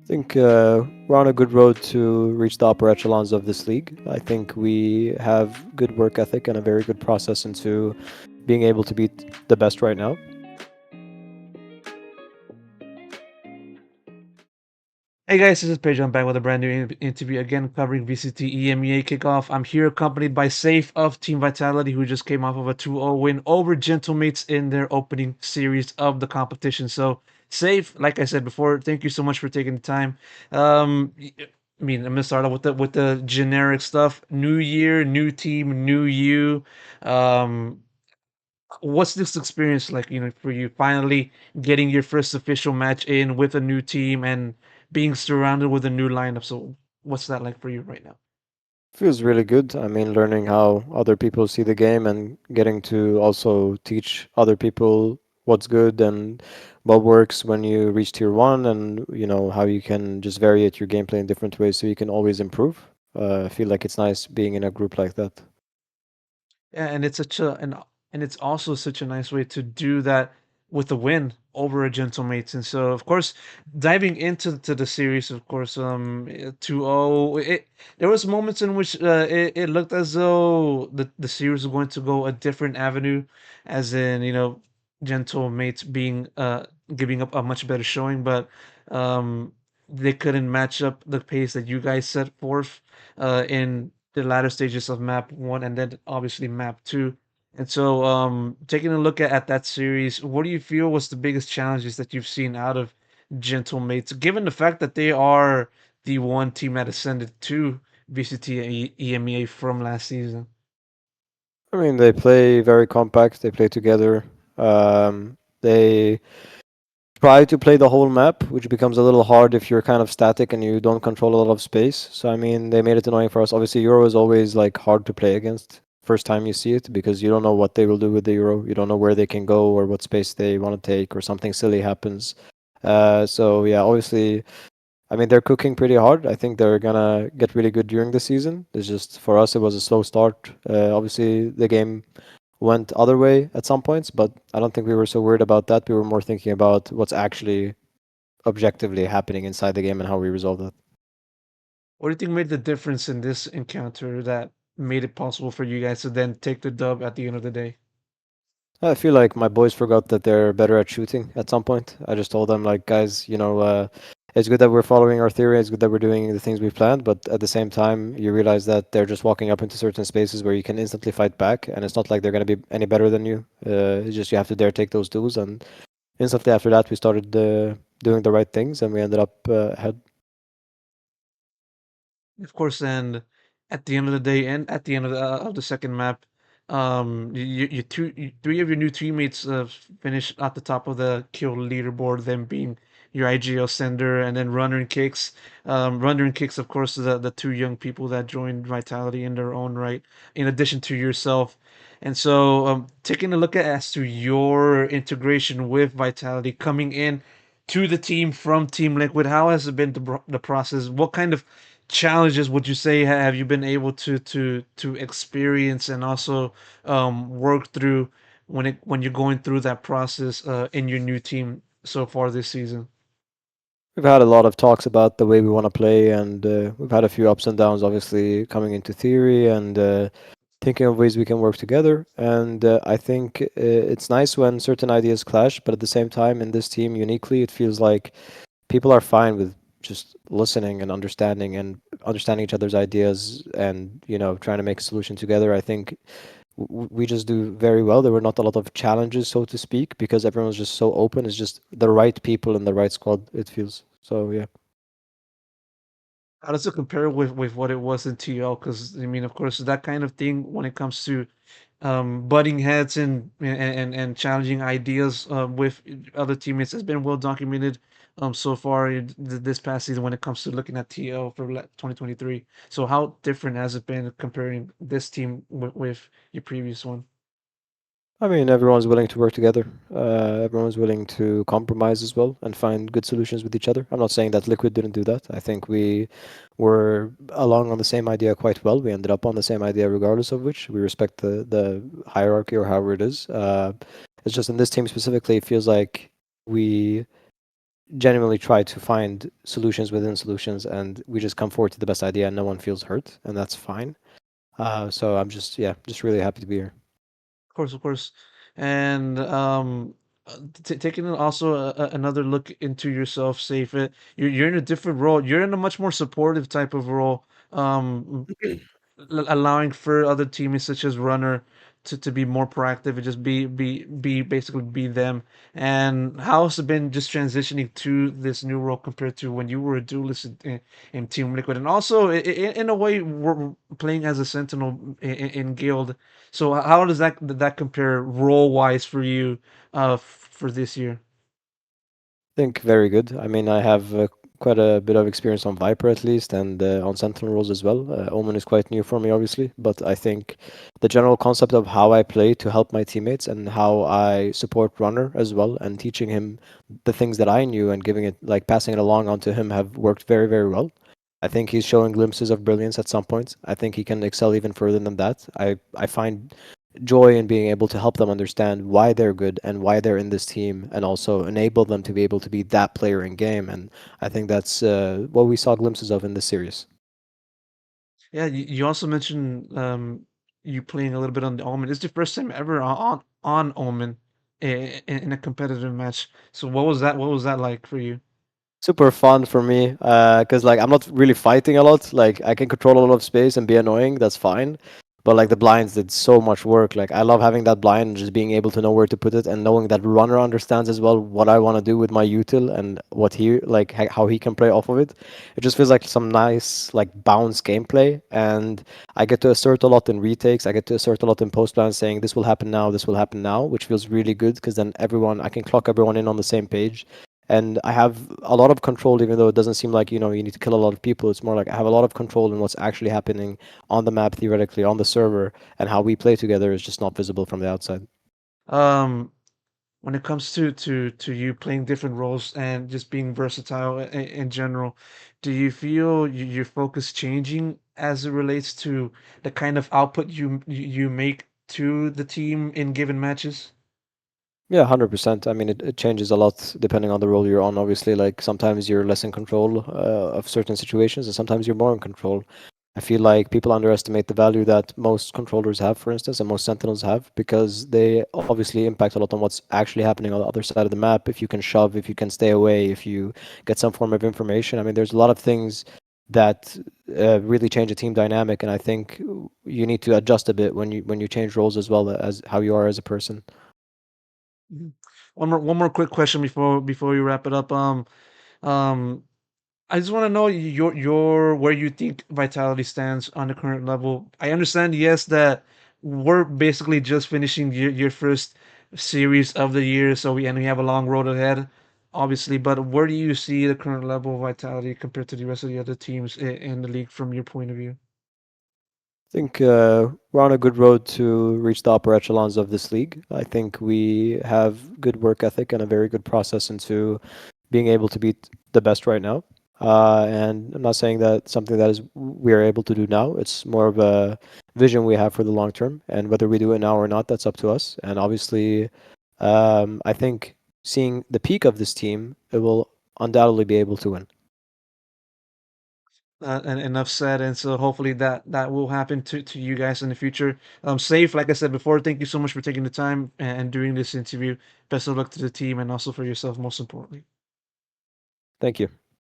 think we're on a good road to reach the upper echelons of this league. I think we have good work ethic and a very good process into being able to beat the best right now. Hey guys, this is Paige. I'm back with a brand new interview again covering VCT EMEA Kickoff. I'm here accompanied by Saif of Team Vitality, who just came off of a 2-0 win over Gentlemates in their opening series of the competition. So, Saif, like I said before, thank you so much for taking the time. I'm gonna start off with the generic stuff. New year, new team, new you. Um, what's this experience like, for you finally getting your first official match in with a new team and being surrounded with a new lineup? So what's that like for you right now? Feels really good. I mean, learning how other people see the game and getting to also teach other people what's good and what works when you reach tier one, and how you can just variate your gameplay in different ways so you can always improve. I feel like it's nice being in a group like that. Yeah, and it's such a and it's also such a nice way to do that with a win over a Gentlemates. And so, of course, diving into the series, of course, 2-0, there was moments in which it looked as though the series was going to go a different avenue, as in, Gentlemates being giving up a much better showing, but they couldn't match up the pace that you guys set forth in the latter stages of map one and then obviously map two. And so, taking a look at that series, what do you feel was the biggest challenges that you've seen out of Gentlemates, given the fact that they are the one team that ascended to VCT EMEA from last season? I mean, they play very compact. They play together. They try to play the whole map, which becomes a little hard if you're kind of static and you don't control a lot of space. So I mean, they made it annoying for us. Obviously, Euro is always like hard to play against first time you see it because you don't know what they will do with the Euro. You don't know where they can go or what space they want to take or something silly happens. So yeah, obviously, I mean they're cooking pretty hard. I think they're gonna get really good during the season. It's just for us it was a slow start. Obviously, the game went other way at some points, but I don't think we were so worried about that. We were more thinking about what's actually objectively happening inside the game and how we resolve that. What do you think made the difference in this encounter that made it possible for you guys to then take the dub at the end of the day? I feel like my boys forgot that they're better at shooting at some point. I just told them, like, guys, it's good that we're following our theory. It's good that we're doing the things we planned, but at the same time, you realize that they're just walking up into certain spaces where you can instantly fight back, and it's not like they're going to be any better than you. It's just you have to dare take those duels, and instantly after that, we started doing the right things, and we ended up ahead. Of course, and at the end of the day, and at the end of the second map, three of your new teammates finished at the top of the kill leaderboard, them being your IGL sender and then Runner and Kicks. Runner and Kicks, of course, the two young people that joined Vitality in their own right, in addition to yourself. And so, taking a look at as to your integration with Vitality coming in to the team from Team Liquid, how has it been the process? What kind of challenges would you say have you been able to experience and also work through when you're going through that process in your new team so far this season? We've had a lot of talks about the way we want to play, and we've had a few ups and downs, obviously, coming into theory and thinking of ways we can work together. And I think it's nice when certain ideas clash, but at the same time, in this team, uniquely, it feels like people are fine with just listening and understanding each other's ideas and trying to make a solution together. I think we just do very well. There were not a lot of challenges, so to speak, because everyone was just so open. It's just the right people in the right squad, it feels. So yeah. How does it compare with what it was in TL? Because I mean, of course, that kind of thing when it comes to butting heads and challenging ideas with other teammates has been well documented so far this past season when it comes to looking at TL for 2023. So how different has it been comparing this team with your previous one? I mean, everyone's willing to work together. Everyone's willing to compromise as well and find good solutions with each other. I'm not saying that Liquid didn't do that. I think we were along on the same idea quite well. We ended up on the same idea regardless of which. We respect the hierarchy or however it is. It's just in this team specifically, it feels like we genuinely try to find solutions within solutions, and we just come forward to the best idea, and no one feels hurt, and that's fine. So I'm just, yeah, just really happy to be here. Of course, of course. And taking also another look into yourself, Safe. You're in a different role. You're in a much more supportive type of role. Allowing for other teammates such as runner to be more proactive and just be basically be them. And how's it been just transitioning to this new role compared to when you were a duelist in Team Liquid, and also in a way we're playing as a sentinel in Guild. So how does that compare role wise for you for this year? Think very good. I mean, I have quite a bit of experience on Viper at least, and on Sentinel roles as well. Omen is quite new for me, obviously, but I think the general concept of how I play to help my teammates and how I support Runner as well, and teaching him the things that I knew and giving it, like passing it along onto him, have worked very, very well. I think he's showing glimpses of brilliance at some points. I think he can excel even further than that. I find joy in being able to help them understand why they're good and why they're in this team, and also enable them to be able to be that player in game. And I think that's what we saw glimpses of in this series. Yeah, you also mentioned you playing a little bit on the Omen. It's the first time ever on Omen in a competitive match. So what was that like for you? Super fun for me because like I'm not really fighting a lot. Like I can control a lot of space and be annoying. That's fine. But like the blinds did so much work. Like I love having that blind and just being able to know where to put it, and knowing that runner understands as well what I want to do with my util and what he like how he can play off of it. It just feels like some nice like bounce gameplay, and I get to assert a lot in retakes. I get to assert a lot in post plans, saying this will happen now, this will happen now, which feels really good because then everyone I can clock everyone in on the same page, and I have a lot of control, even though it doesn't seem like you need to kill a lot of people. It's more like I have a lot of control in what's actually happening on the map, theoretically on the server, and how we play together is just not visible from the outside. Um, when it comes to you playing different roles and just being versatile in general, do you feel your focus changing as it relates to the kind of output you make to the team in given matches? Yeah, 100%. I mean, it changes a lot depending on the role you're on. Obviously, like sometimes you're less in control of certain situations, and sometimes you're more in control. I feel like people underestimate the value that most controllers have, for instance, and most sentinels have, because they obviously impact a lot on what's actually happening on the other side of the map. If you can shove, if you can stay away, if you get some form of information. I mean, there's a lot of things that really change a team dynamic, and I think you need to adjust a bit when you change roles as well as how you are as a person. Mhm. One more quick question before we wrap it up. Um, I just want to know your where you think Vitality stands on the current level. I understand, yes, that we're basically just finishing your first series of the year, so we have a long road ahead, obviously. But where do you see the current level of Vitality compared to the rest of the other teams in the league from your point of view? I think we're on a good road to reach the upper echelons of this league. I think we have good work ethic and a very good process into being able to beat the best right now. And I'm not saying that something that is we are able to do now. It's more of a vision we have for the long term, and whether we do it now or not, that's up to us. And obviously, I think seeing the peak of this team, it will undoubtedly be able to win. And enough said, and so hopefully that will happen to you guys in the future. Safe, like I said before, thank you so much for taking the time and doing this interview. Best of luck to the team and also for yourself, most importantly. Thank you.